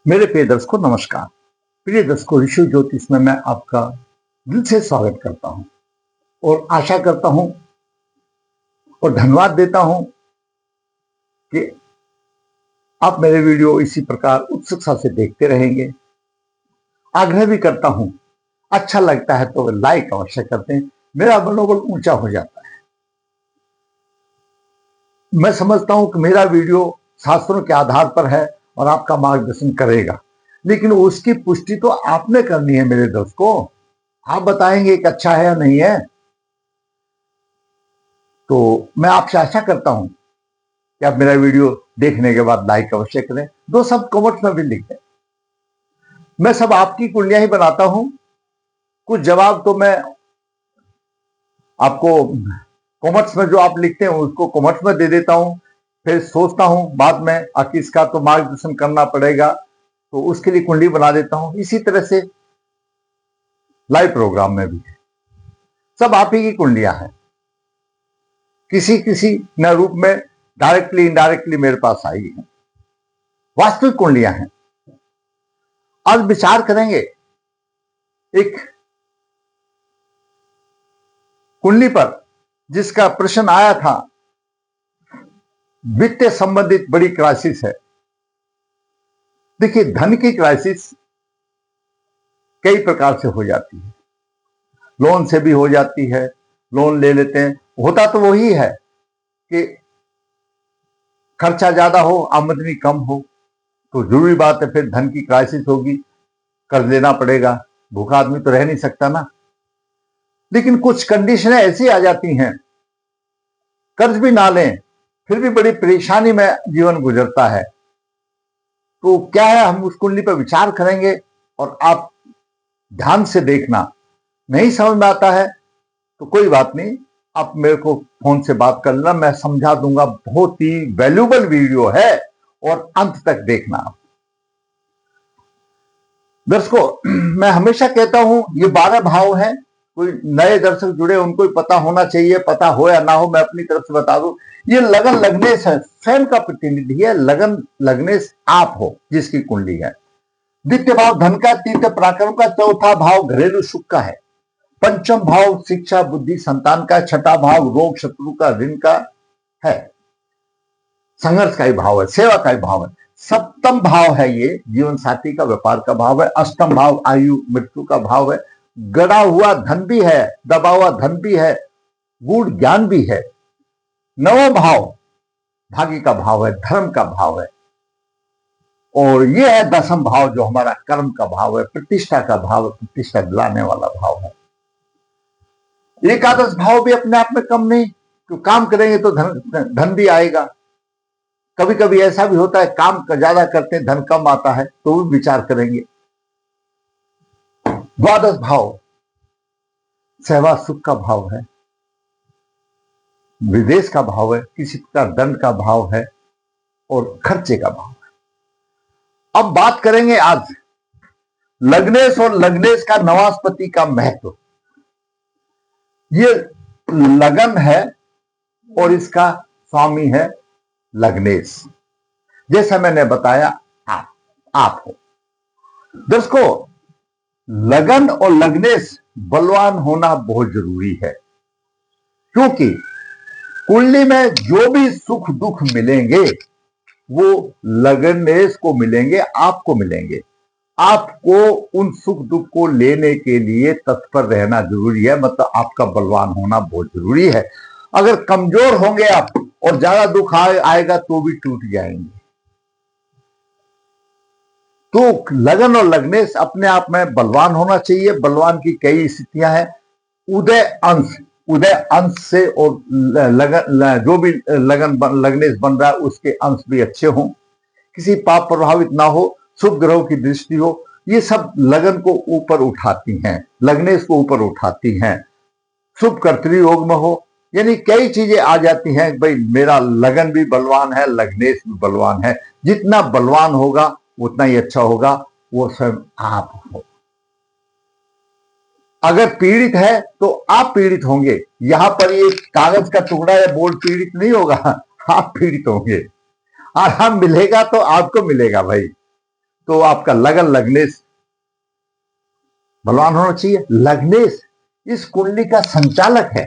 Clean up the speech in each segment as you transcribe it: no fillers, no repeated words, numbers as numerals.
मेरे प्रिय दर्शकों नमस्कार। प्रिय दर्शकों, ऋषि ज्योतिष में मैं आपका दिल से स्वागत करता हूं और आशा करता हूं और धन्यवाद देता हूं कि आप मेरे वीडियो इसी प्रकार उत्सुकता से देखते रहेंगे। आग्रह भी करता हूं, अच्छा लगता है तो लाइक अवश्य करते हैं, मेरा मनोबल ऊंचा हो जाता है। मैं समझता हूं कि मेरा वीडियो शास्त्रों के आधार पर है और आपका मार्गदर्शन करेगा, लेकिन उसकी पुष्टि तो आपने करनी है। मेरे दोस्तों, आप बताएंगे कि अच्छा है या नहीं है। तो मैं आपसे आशा करता हूं कि आप मेरा वीडियो देखने के बाद लाइक अवश्य करें, दो शब्द कमेंट में भी लिख दें। मैं सब आपकी कुंडलियां ही बनाता हूं, कुछ जवाब तो मैं आपको कमेंट्स में जो आप लिखते हैं उसको कमेंट्स में दे देता हूं। फिर सोचता हूं बाद में आखिर इसका तो मार्गदर्शन करना पड़ेगा, तो उसके लिए कुंडली बना देता हूं। इसी तरह से लाइव प्रोग्राम में भी सब आप ही की कुंडलियां हैं, किसी किसी न रूप में डायरेक्टली इनडायरेक्टली मेरे पास आई है, वास्तविक कुंडलियां हैं। आज विचार करेंगे एक कुंडली पर जिसका प्रश्न आया था, वित्त संबंधित बड़ी क्राइसिस है। देखिए, धन की क्राइसिस कई प्रकार से हो जाती है, लोन से भी हो जाती है, लोन ले लेते हैं। होता तो वही है कि खर्चा ज्यादा हो, आमदनी कम हो, तो जरूरी बात है फिर धन की क्राइसिस होगी, कर्ज लेना पड़ेगा। भूखा आदमी तो रह नहीं सकता ना। लेकिन कुछ कंडीशनें ऐसी आ जाती हैं, कर्ज भी ना लें फिर भी बड़ी परेशानी में जीवन गुजरता है। तो क्या है, हम उस कुंडली पर विचार करेंगे और आप ध्यान से देखना। नहीं समझ में आता है तो कोई बात नहीं, आप मेरे को फोन से बात कर लेना, मैं समझा दूंगा। बहुत ही वैल्यूबल वीडियो है और अंत तक देखना आप। दर्शकों, मैं हमेशा कहता हूं ये 12 भाव हैं। कोई नए दर्शक जुड़े, उनको ही पता होना चाहिए, पता हो या ना हो मैं अपनी तरफ से बता दूं। ये लगन लग्नेश है, स्वयं का प्रतिनिधि है। लगन लग्नेश आप हो जिसकी कुंडली है। द्वितीय भाव धन का, तृतीय पराक्रम का, चौथा भाव घरेलू सुख का है, पंचम भाव शिक्षा बुद्धि संतान का, छठा भाव रोग शत्रु का ऋण का है, संघर्ष का ही भाव है, सेवा का ही भाव है। सप्तम भाव है ये जीवन साथी का, व्यापार का भाव है। अष्टम भाव आयु मृत्यु का भाव है। गड़ा हुआ धन भी है, दबा हुआ धन भी है, गूढ़ ज्ञान भी है। नवम भाव भाग्य का भाव है, धर्म का भाव है। और ये है दसम भाव जो हमारा कर्म का भाव है, प्रतिष्ठा का भाव है, प्रतिष्ठा दिलाने वाला भाव है। एकादश भाव भी अपने आप में कम नहीं, तो काम करेंगे तो धन भी आएगा। कभी कभी ऐसा भी होता है काम ज्यादा करते हैं, धन कम आता है, तो भी विचार करेंगे। द्वादश भाव सेवा सुख का भाव है, विदेश का भाव है, किसी प्रकार दंड का भाव है और खर्चे का भाव है। अब बात करेंगे आज लग्नेश और लग्नेश का नवास्पति का महत्व। ये लगन है और इसका स्वामी है लग्नेश, जैसा मैंने बताया आप हो। दर्शकों, लगन और लग्नेश बलवान होना बहुत जरूरी है, क्योंकि कुंडली में जो भी सुख दुख मिलेंगे वो लग्नेश को मिलेंगे, आपको मिलेंगे। आपको उन सुख दुख को लेने के लिए तत्पर रहना जरूरी है, मतलब आपका बलवान होना बहुत जरूरी है। अगर कमजोर होंगे आप और ज्यादा दुख आएगा तो भी टूट जाएंगे। तो लगन और लग्नेश अपने आप में बलवान होना चाहिए। बलवान की कई स्थितियां हैं। उदय अंश से और लगन जो भी लग्नेश बन रहा है उसके अंश भी अच्छे हों, किसी पाप प्रभावित ना हो, शुभ ग्रहों की दृष्टि हो, ये सब लगन को ऊपर उठाती हैं, लग्नेश को ऊपर उठाती हैं। शुभ कर्तरी योग में हो, यानी कई चीजें आ जाती हैं। भाई मेरा लगन भी बलवान है, लग्नेश भी बलवान है। जितना बलवान होगा उतना ही अच्छा होगा, वो स्वयं आप हो। अगर पीड़ित है तो आप पीड़ित होंगे। यहां पर ये कागज का टुकड़ा या बोर्ड पीड़ित नहीं होगा, आप पीड़ित होंगे। आराम मिलेगा तो आपको मिलेगा भाई। तो आपका लगन लग्नेश बलवान होना चाहिए। लग्नेश इस कुंडली का संचालक है।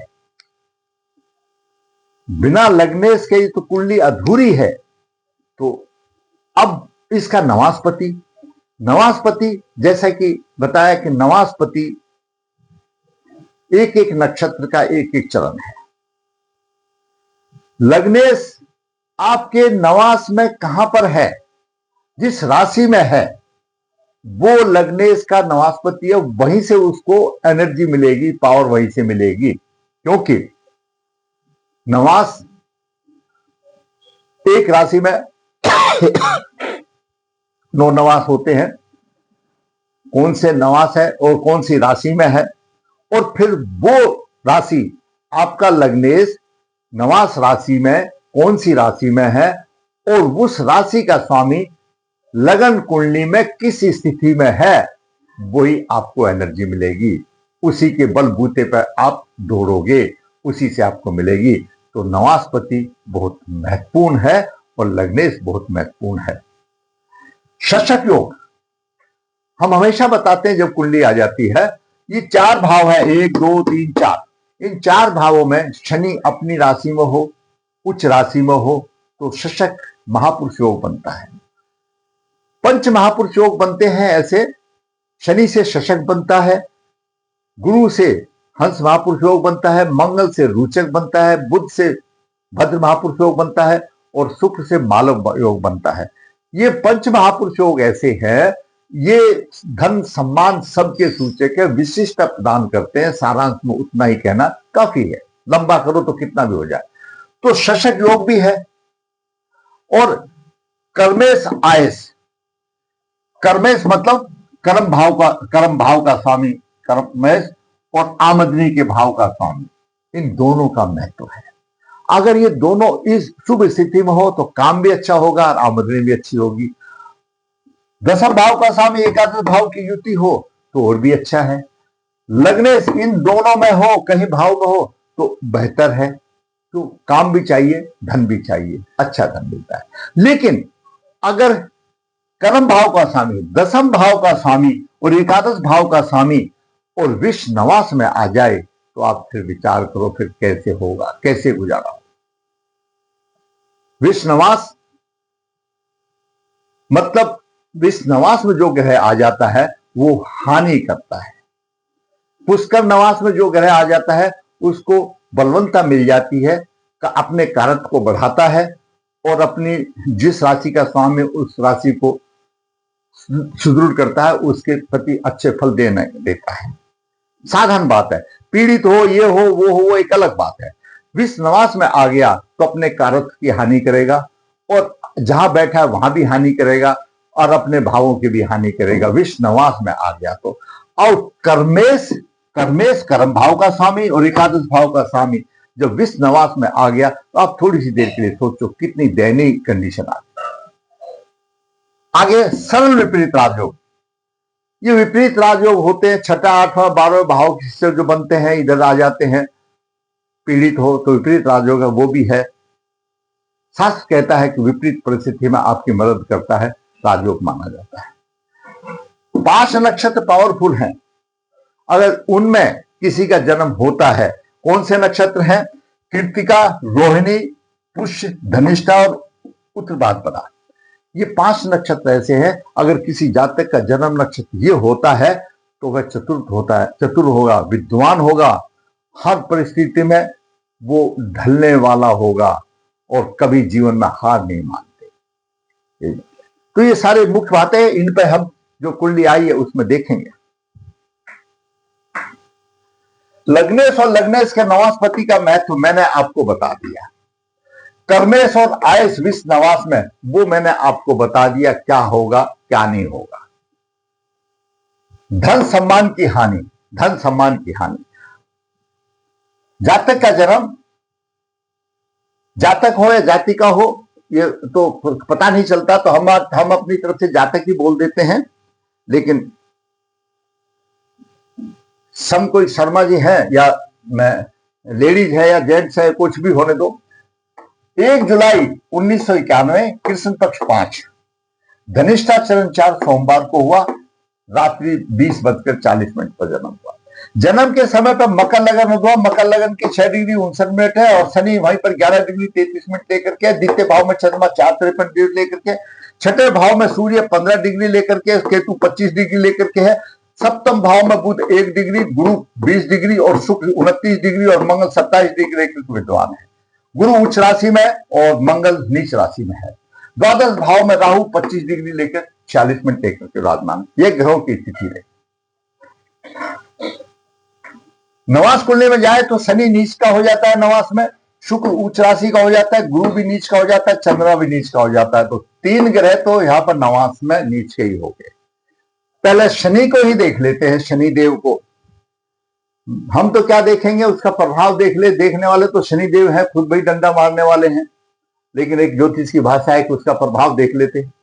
बिना लग्नेश के तो कुंडली अधूरी है। तो अब इसका नवासपति, नवासपति जैसा कि बताया कि नवासपति एक एक नक्षत्र का एक एक चरण है। लग्नेश आपके नवास में कहां पर है, जिस राशि में है, वो लग्नेश का नवासपति है। वहीं से उसको एनर्जी मिलेगी, पावर वहीं से मिलेगी। क्योंकि नवास एक राशि में 9 नवास होते हैं। कौन से नवास है और कौन सी राशि में है, और फिर वो राशि आपका लग्नेश नवास राशि में कौन सी राशि में है, और उस राशि का स्वामी लगन कुंडली में किस स्थिति में है, वही आपको एनर्जी मिलेगी। उसी के बलबूते पर आप दौड़ोगे, उसी से आपको मिलेगी। तो नवासपति बहुत महत्वपूर्ण है और लग्नेश बहुत महत्वपूर्ण है। शशक योग हम हमेशा बताते हैं जब कुंडली आ जाती है, ये 4 भाव है, 1 2 3 4। इन 4 भावों में शनि अपनी राशि में हो, उच्च राशि में हो, तो शशक महापुरुष योग बनता है। पंच महापुरुष योग बनते हैं ऐसे। शनि से शशक बनता है, गुरु से हंस महापुरुष योग बनता है, मंगल से रोचक बनता है, बुध से भद्र महापुरुष योग बनता है, और शुक्र से मालव योग बनता है। ये पंच महापुरुष योग ऐसे हैं, ये धन सम्मान सबके सूचक है, विशिष्ट प्रदान करते हैं। सारांश में उतना ही कहना काफी है, लंबा करो तो कितना भी हो जाए। तो शशक योग भी है। और कर्मेश आयस, कर्मेश मतलब कर्म भाव का स्वामी कर्मेश, और आमदनी के भाव का स्वामी, इन दोनों का महत्व है। अगर ये दोनों इस शुभ स्थिति में हो तो काम भी अच्छा होगा और आमदनी भी अच्छी होगी। दशम भाव का स्वामी एकादश भाव की युति हो तो और भी अच्छा है। लग्नेश इन दोनों में हो, कहीं भाव में हो तो बेहतर है। तो काम भी चाहिए, धन भी चाहिए, अच्छा धन मिलता है। लेकिन अगर कर्म भाव का स्वामी, दशम भाव का स्वामी और एकादश भाव का स्वामी और विष नवास में आ जाए, तो आप फिर विचार करो फिर कैसे होगा, कैसे गुजारा होगा। विष नवास मतलब विष नवास में जो ग्रह आ जाता है वो हानि करता है। पुष्कर नवास में जो ग्रह आ जाता है उसको बलवंता मिल जाती है, का अपने कारक को बढ़ाता है, और अपनी जिस राशि का स्वामी उस राशि को सुदृढ़ करता है, उसके प्रति अच्छे फल देता है। साधारण बात है। पीड़ित हो, ये हो, वो एक अलग बात है। विष नवास में आ गया तो अपने कारक की हानि करेगा, और जहां बैठा है वहां भी हानि करेगा, और अपने भावों की भी हानि करेगा। विष नवास में आ गया तो। और कर्मेश कर्म भाव का स्वामी और एकादश भाव का स्वामी जब विष नवास में आ गया, तो आप थोड़ी सी देर के लिए सोचो कितनी दयनीय कंडीशन आ गई। आगे सरल विपरीत राजयोग। ये विपरीत राजयोग होते हैं, 6, 8, 12 भाव से जो बनते हैं, इधर आ जाते हैं। पीड़ित हो तो विपरीत राजयोग है, वो भी है। शास्त्र कहता है कि विपरीत परिस्थिति में आपकी मदद करता है, राजयोग माना जाता है। 5 नक्षत्र पावरफुल हैं। अगर उनमें किसी का जन्म होता है, कौन से नक्षत्र हैं? कृत्तिका, रोहिणी, पुष्य, धनिष्ठा और उत्तरभाद्रा। ये 5 नक्षत्र ऐसे हैं, अगर किसी जातक का जन्म नक्षत्र ये होता है तो वह चतुर होगा, विद्वान होगा, हर परिस्थिति में वो ढलने वाला होगा और कभी जीवन में हार नहीं मानते। तो ये सारे मुख्य बातें, इन पे हम जो कुंडली आई है उसमें देखेंगे। लग्नेश और लग्नेश के नवासपति का महत्व मैंने आपको बता दिया। कर्मेश और आयस विष नवास में वो मैंने आपको बता दिया क्या होगा क्या नहीं होगा। धन सम्मान की हानि। जातक का जन्म, जातक हो या जाति का हो, ये तो पता नहीं चलता, तो हम अपनी तरफ से जातक ही बोल देते हैं। लेकिन कोई शर्मा जी है या मैं लेडीज है या जेंट्स है, कुछ भी होने दो, 1 जुलाई 1991 कृष्ण पक्ष 5, धनिष्ठा चरण 4 सोमवार को हुआ, रात्रि 20:40 पर जन्म हुआ। जन्म के समय पर मकर लगन हुआ। मकर लगन की 6 डिग्री 59 है और शनि वहीं पर 11 डिग्री 33 मिनट लेकर के, द्वितीय भाव में चंद्रमा 4:53 डिग्री लेकर के, छठे भाव में सूर्य 15 डिग्री लेकर के, केतु 25 डिग्री लेकर के है, सप्तम भाव में बुध 1 डिग्री, गुरु 20 डिग्री और शुक्र 29 डिग्री और मंगल 27 डिग्री लेकर के विद्वान है। गुरु उच्च राशि में और मंगल नीच राशि में है। द्वादश भाव में राहु 25 डिग्री लेकर 40 मिनट लेकर के विराजमान। ये ग्रहों की स्थिति है। नवास कुंडली में जाए तो शनि नीच का हो जाता है नवास में, शुक्र उच्च राशि का हो जाता है, गुरु भी नीच का हो जाता है, चंद्रमा भी नीच का हो जाता है। तो 3 ग्रह तो यहां पर नवास में नीच के ही हो गए। पहले शनि को ही देख लेते हैं, शनि देव को। हम तो क्या देखेंगे, उसका प्रभाव देख ले। देखने वाले तो शनि देव है, खुद भाई डंडा मारने वाले हैं, लेकिन एक ज्योतिष की भाषा है कि उसका प्रभाव देख लेते हैं।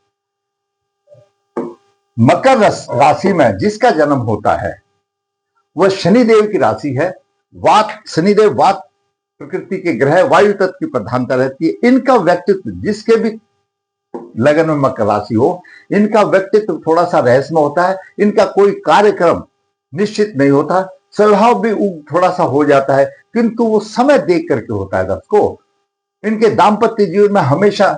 मकर राशि में जिसका जन्म होता है वह शनिदेव की राशि है। वात, शनिदेव वात प्रकृति के ग्रह, वायु तत्व की प्रधानता रहती है। इनका व्यक्तित्व, जिसके भी लगन में मकर राशि हो, इनका व्यक्तित्व थोड़ा सा रहस्यमय होता है। इनका कोई कार्यक्रम निश्चित नहीं होता, स्वभाव भी थोड़ा सा हो जाता है, किंतु वो समय देख करके होता है। दर्शकों, इनके दाम्पत्य जीवन में हमेशा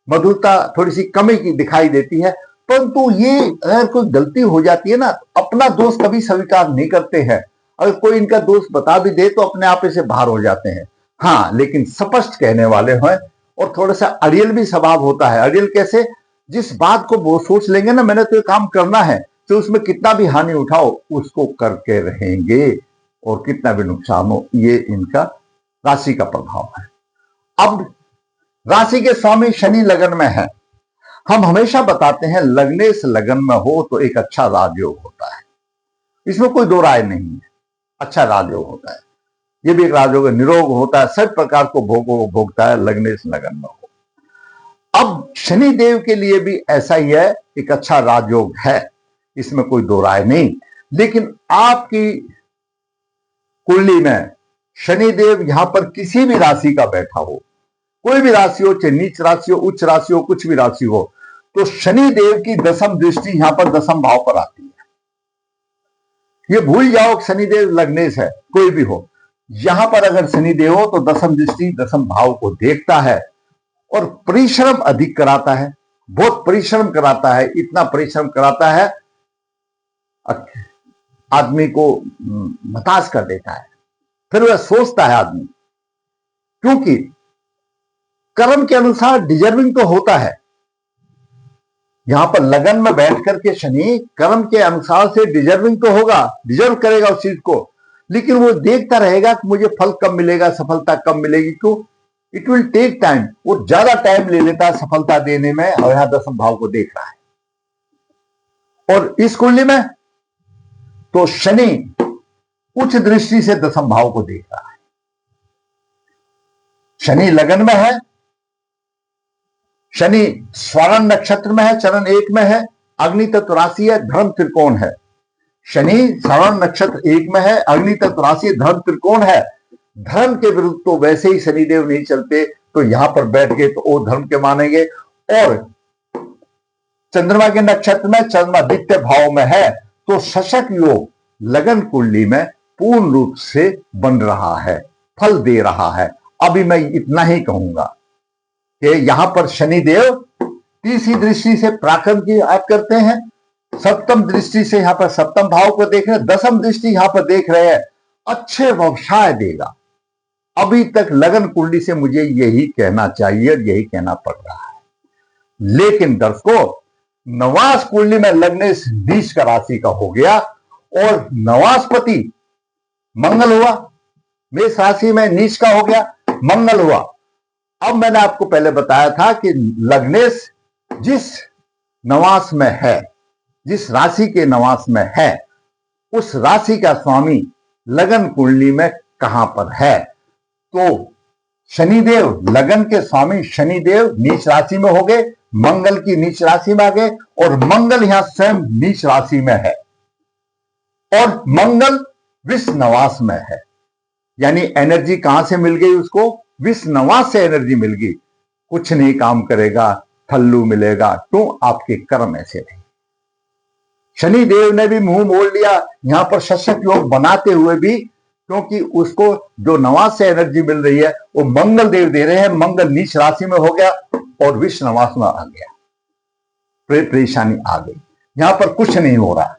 मधुरता थोड़ी सी कमी की दिखाई देती है, परंतु ये अगर कोई गलती हो जाती है ना, अपना दोष कभी स्वीकार नहीं करते हैं। अगर कोई इनका दोष बता भी दे तो अपने आप से बाहर हो जाते हैं। हाँ, लेकिन स्पष्ट कहने वाले हैं और थोड़ा सा अड़ियल भी स्वभाव होता है। अड़ियल कैसे? जिस बात को वो सोच लेंगे ना, मैंने तो ये काम करना है, तो उसमें कितना भी हानि उठाओ उसको करके रहेंगे और कितना भी नुकसान हो। ये इनका राशि का प्रभाव है। अब राशि के स्वामी शनि लगन में है। हम हमेशा बताते हैं लग्नेश लगन में हो तो एक अच्छा राजयोग होता है, इसमें कोई दो राय नहीं है। अच्छा राजयोग होता है, ये भी एक राजयोग है, निरोग होता है, सब प्रकार को भोगता है लग्नेश लगन में हो। अब शनि देव के लिए भी ऐसा ही है, एक अच्छा राजयोग है, इसमें कोई दो राय नहीं। लेकिन आपकी कुंडली में शनि देव यहां पर किसी भी राशि का बैठा हो, कोई भी राशि हो, चाहे नीच राशि हो, उच्च राशि हो, कुछ भी राशि हो, तो शनि देव की दशम दृष्टि यहां पर दशम भाव पर आती है। ये भूल जाओ कि शनिदेव लग्नेश है, कोई भी हो। यहां पर अगर शनिदेव हो तो दशम दृष्टि दशम भाव को देखता है और परिश्रम अधिक कराता है, बहुत परिश्रम कराता है। इतना परिश्रम कराता है आदमी को हताश कर देता है। फिर वह सोचता है आदमी, क्योंकि कर्म के अनुसार डिजर्विंग तो होता है। यहां पर लगन में बैठ करके शनि कर्म के अनुसार से डिजर्विंग तो होगा, डिजर्व करेगा उस चीज को, लेकिन वो देखता रहेगा कि मुझे फल कब मिलेगा, सफलता कब मिलेगी। क्यों? It will take time. वो ज्यादा टाइम ले लेता है सफलता देने में, और यहां दशम भाव को देख रहा है। और इस कुंडली में तो शनि उच्च दृष्टि से दशम भाव को देख रहा है। शनि लगन में है, शनि स्वर्ण नक्षत्र में है, चरण 1 में है, अग्नि तत्व राशि है, धर्म त्रिकोण है। शनि स्वर्ण नक्षत्र 1 में है, अग्नि तत्व राशि, धर्म त्रिकोण है। धर्म के विरुद्ध तो वैसे ही शनिदेव नहीं चलते, तो यहां पर बैठ गए तो वो धर्म के मानेंगे। और चंद्रमा के नक्षत्र में चंद्रमा द्वितीय भाव में है, तो शशक योग लगन कुंडली में पूर्ण रूप से बन रहा है, फल दे रहा है। अभी मैं इतना ही कहूंगा कि यहां पर शनिदेव तीसरी दृष्टि से पराक्रम की बात करते हैं, सप्तम दृष्टि से यहां पर सप्तम भाव को देख रहे हैं, दशम दृष्टि यहां पर देख रहे हैं, अच्छे व्यवसाय देगा। अभी तक लगन कुंडली से मुझे यही कहना चाहिए, यही कहना पड़ रहा है। लेकिन दर्शकों, नवास कुंडली में लग्नेश नीच का राशि का हो गया और नवासपति मंगल हुआ, मेष राशि में नीच का हो गया, मंगल हुआ। अब मैंने आपको पहले बताया था कि लग्नेश जिस नवास में है, जिस राशि के नवास में है, उस राशि का स्वामी लगन कुंडली में कहां पर है। तो शनिदेव, लगन के स्वामी शनिदेव नीच राशि में हो गए, मंगल की नीच राशि में आ गए, और मंगल यहां स्वयं नीच राशि में है और मंगल विश्व नवास में है। यानी एनर्जी कहां से मिल गई उसको? विष नवास से एनर्जी मिल गई, कुछ नहीं काम करेगा, थल्लू मिलेगा। तो आपके कर्म ऐसे नहीं। शनि देव ने भी मुंह मोड़ लिया यहां पर शशक योग बनाते हुए भी, क्योंकि उसको जो नवास से एनर्जी मिल रही है वो मंगल देव दे रहे हैं। मंगल नीच राशि में हो गया और विष नवास में आ गया, परेशानी आ गई। यहां पर कुछ नहीं हो रहा,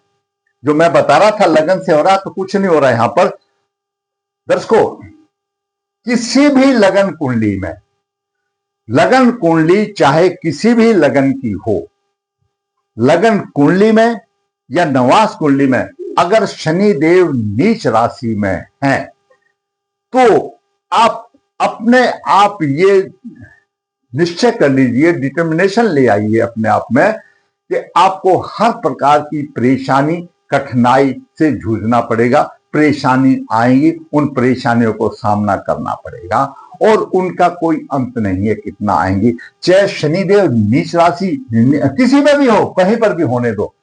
जो मैं बता रहा था लगन से हो रहा, तो कुछ नहीं हो रहा यहां पर। दर्शकों, किसी भी लगन कुंडली में, लगन कुंडली चाहे किसी भी लगन की हो, लगन कुंडली में या नवास कुंडली में अगर शनि देव नीच राशि में है तो आप अपने आप ये निश्चय कर लीजिए, डिटर्मिनेशन ले आइए अपने आप में कि आपको हर प्रकार की परेशानी, कठिनाई से जूझना पड़ेगा। परेशानी आएंगी, उन परेशानियों को सामना करना पड़ेगा और उनका कोई अंत नहीं है, कितना आएंगी। चाहे शनिदेव नीच राशि किसी में भी हो, कहीं पर भी होने दो,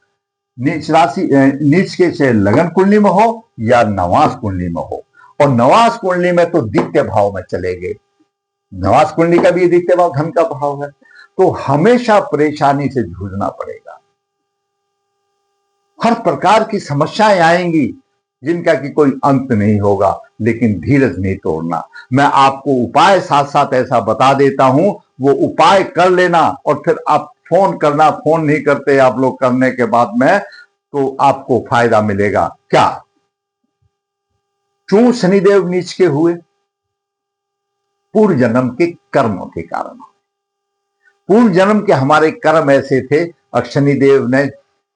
नीच राशि नीच के चाहे लगन कुंडली में हो या नवास कुंडली में हो। और नवास कुंडली में तो द्वितीय भाव में चले गए, नवास कुंडली का भी द्वितीय भाव धन का भाव है, तो हमेशा परेशानी से जूझना पड़ेगा। हर प्रकार की समस्याएं आएंगी जिनका कि कोई अंत नहीं होगा, लेकिन धीरज नहीं तोड़ना। मैं आपको उपाय साथ साथ ऐसा बता देता हूं, वो उपाय कर लेना और फिर आप फोन करना। फोन नहीं करते आप लोग करने के बाद में, तो आपको फायदा मिलेगा क्या? क्यों शनिदेव नीच के हुए? पूर्व जन्म के कर्मों के कारण। पूर्व जन्म के हमारे कर्म ऐसे थे और शनिदेव ने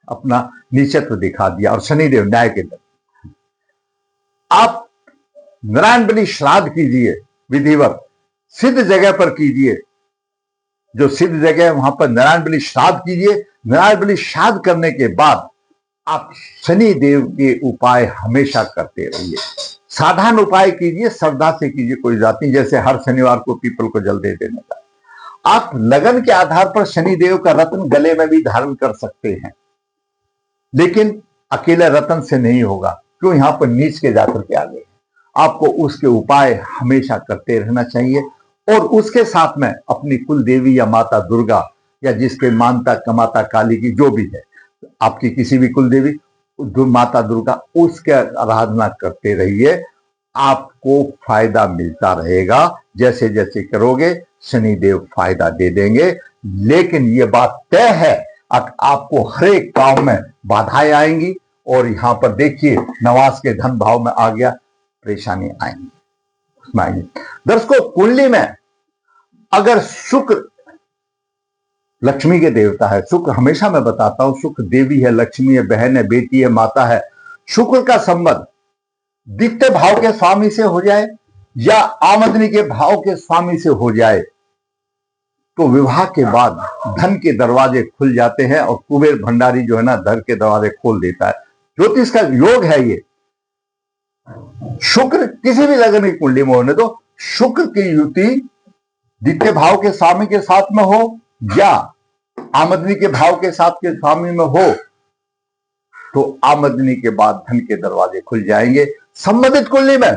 अपना नीचत्व दिखा दिया। और शनिदेव न्याय के दर, आप नारायण बलि श्राद्ध कीजिए, विधिवत सिद्ध जगह पर कीजिए, जो सिद्ध जगह है वहां पर नारायण बलि श्राद्ध कीजिए। नारायण बलि श्राद्ध करने के बाद आप शनि देव के उपाय हमेशा करते रहिए। साधारण उपाय कीजिए, श्रद्धा से कीजिए, कोई बात नहीं। जैसे हर शनिवार को पीपल को जल दे देने का। आप लगन के आधार पर शनि देव का रत्न गले में भी धारण कर सकते हैं, लेकिन अकेले रत्न से नहीं होगा, क्यों? यहां पर नीच के जाकर के आ गए। आपको उसके उपाय हमेशा करते रहना चाहिए और उसके साथ में अपनी कुल देवी या माता दुर्गा या जिसके मानता कमाता काली की जो भी है, आपकी किसी भी कुल देवी माता दुर्गा, उसके आराधना करते रहिए। आपको फायदा मिलता रहेगा। जैसे जैसे करोगे शनिदेव फायदा दे देंगे। लेकिन ये बात तय है, आपको हर एक काम में बाधाएं आएंगी। और यहां पर देखिए नवास के धन भाव में आ गया, परेशानी आएंगी। दर्शकों, कुंडली में अगर शुक्र लक्ष्मी के देवता है, शुक्र हमेशा मैं बताता हूं, शुक्र देवी है, लक्ष्मी है, बहन है, बेटी है, माता है। शुक्र का संबंध द्वितीय भाव के स्वामी से हो जाए या आमदनी के भाव के स्वामी से हो जाए तो विवाह के बाद धन के दरवाजे खुल जाते हैं। और कुबेर भंडारी जो है ना, धन के दरवाजे खोल देता है। ज्योतिष का योग है ये। शुक्र किसी भी लगन की कुंडली में होने दो, शुक्र की युति द्वितीय भाव के स्वामी के साथ में हो या आमदनी के भाव के साथ के स्वामी में हो, तो आमदनी के बाद धन के दरवाजे खुल जाएंगे। संबंधित कुंडली में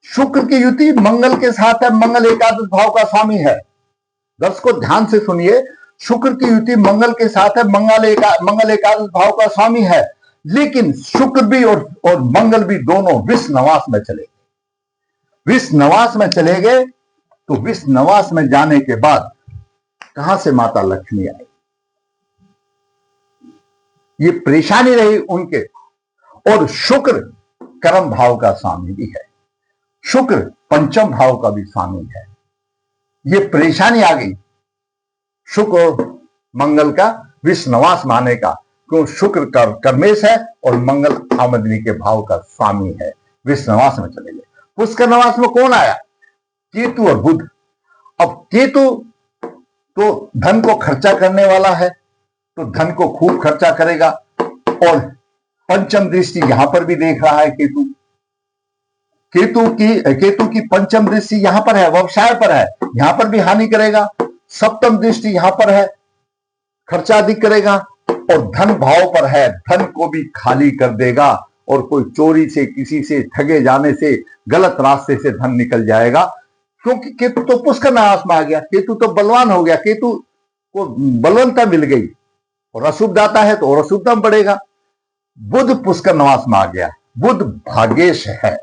शुक्र की युति मंगल के साथ है, मंगल एकादश भाव का स्वामी है। दर्शकों ध्यान से सुनिए, शुक्र की युति मंगल के साथ है, मंगल एकादश भाव का स्वामी है। लेकिन शुक्र भी और मंगल भी दोनों विष नवास में चले गए। विष नवास में चले गए तो विष नवास में जाने के बाद कहां से माता लक्ष्मी आई? ये परेशानी रही उनके। और शुक्र कर्म भाव का स्वामी भी है, शुक्र पंचम भाव का भी स्वामी है। ये परेशानी आ गई शुक्र और मंगल का विष नवास माने का, क्यों? शुक्र का कर्मेश है और मंगल आमदनी के भाव का स्वामी है। विष नवास में चले गए। पुष्कर नवास में कौन आया? केतु और बुध। अब केतु तो धन को खर्चा करने वाला है, तो धन को खूब खर्चा करेगा। और पंचम दृष्टि यहां पर भी देख रहा है केतु। केतु की पंचम दृष्टि यहां पर है, व्यवसाय पर है, यहां पर भी हानि करेगा। सप्तम दृष्टि यहां पर है, खर्चा अधिक करेगा। और धन भाव पर है, धन को भी खाली कर देगा। और कोई चोरी से, किसी से ठगे जाने से, गलत रास्ते से धन निकल जाएगा। क्योंकि केतु तो पुष्कर नवास में आ गया, केतु तो बलवान हो गया, केतु को बलवंता मिल गई और अशुभदाता है तो और अशुभता बढ़ेगा। बुध पुष्कर नवास में आ गया, बुध भाग्येश है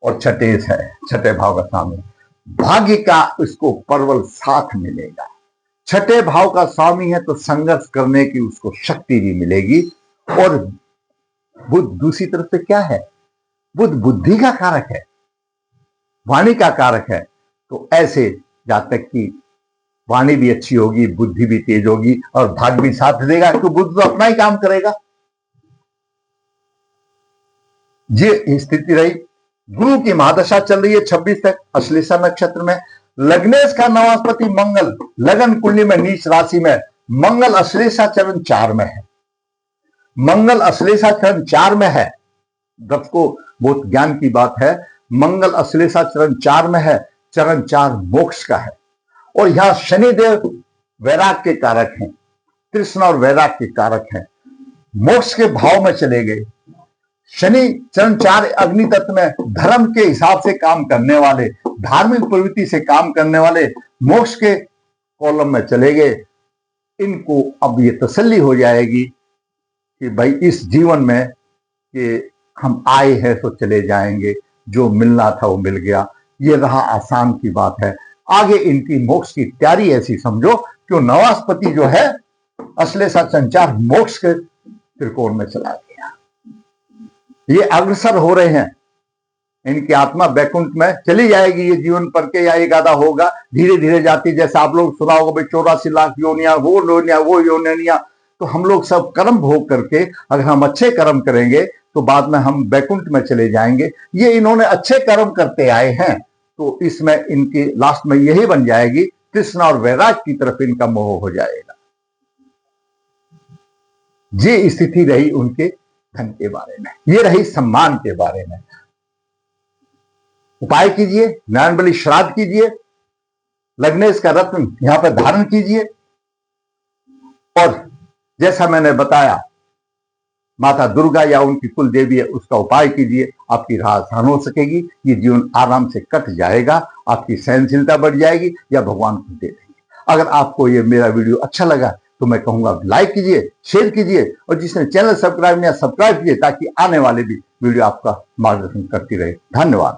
और छठेश है, छठे भाव का स्वामी, भाग्य का इसको प्रबल साथ मिलेगा। छठे भाव का स्वामी है तो संघर्ष करने की उसको शक्ति भी मिलेगी। और बुध दूसरी तरफ से क्या है, बुध बुद्धि का कारक है, वाणी का कारक है। तो ऐसे जातक की वाणी भी अच्छी होगी, बुद्धि भी तेज होगी और भाग्य भी साथ देगा, तो बुध तो अपना ही काम करेगा। ये स्थिति रही। गुरु की महादशा चल रही है 26 तक अश्लेषा नक्षत्र में। लग्नेश का नवास्पति मंगल लगन कुंडली में नीच राशि में, मंगल अश्लेषा चरण 4 में है, मंगल अश्लेषा चरण 4 में है। दर्शकों बहुत ज्ञान की बात है, मंगल अश्लेषा चरण 4 में है, चरण 4 मोक्ष का है। और यहां शनिदेव वैराग के कारक हैं, कृष्ण और वैराग के कारक हैं, मोक्ष के भाव में चले गए। शनि चरण 4 अग्नि तत्व में धर्म के हिसाब से काम करने वाले, धार्मिक प्रवृत्ति से काम करने वाले मोक्ष के कॉलम में चले गए। इनको अब ये तसल्ली हो जाएगी कि भाई इस जीवन में कि हम आए हैं तो चले जाएंगे, जो मिलना था वो मिल गया, ये रहा आसान की बात है। आगे इनकी मोक्ष की तैयारी ऐसी समझो कि नवास्पति जो है अश्लेषा संचार मोक्ष के त्रिकोण में चला गया, ये अग्रसर हो रहे हैं, इनकी आत्मा बैकुंठ में चली जाएगी। ये जीवन पर के या एक आधा होगा, धीरे धीरे जाती, जैसे आप लोग सुना होगा भाई 84 लाख योनिया, वो योनिया। तो हम लोग सब कर्म भोग करके अगर हम अच्छे कर्म करेंगे तो बाद में हम बैकुंठ में चले जाएंगे। ये इन्होंने अच्छे कर्म करते आए हैं, तो इसमें इनकी लास्ट में यही बन जाएगी, कृष्ण और वैराग की तरफ इनका मोह हो जाएगा। ये स्थिति रही उनके धन के बारे में, ये रही सम्मान के बारे में। उपाय कीजिए, नारायण बलि श्राद्ध कीजिए, लग्नेश का रत्न यहां पर धारण कीजिए, और जैसा मैंने बताया माता दुर्गा या उनकी कुल देवी है उसका उपाय कीजिए, आपकी राह आसान हो सकेगी, ये जीवन आराम से कट जाएगा, आपकी सहनशीलता बढ़ जाएगी या भगवान खुद दे देंगे। अगर आपको ये मेरा वीडियो अच्छा लगा तो मैं कहूंगा लाइक कीजिए, शेयर कीजिए, और जिसने चैनल सब्सक्राइब नहीं सब्सक्राइब कीजिए, ताकि आने वाले भी वीडियो आपका मार्गदर्शन करती रहे। धन्यवाद।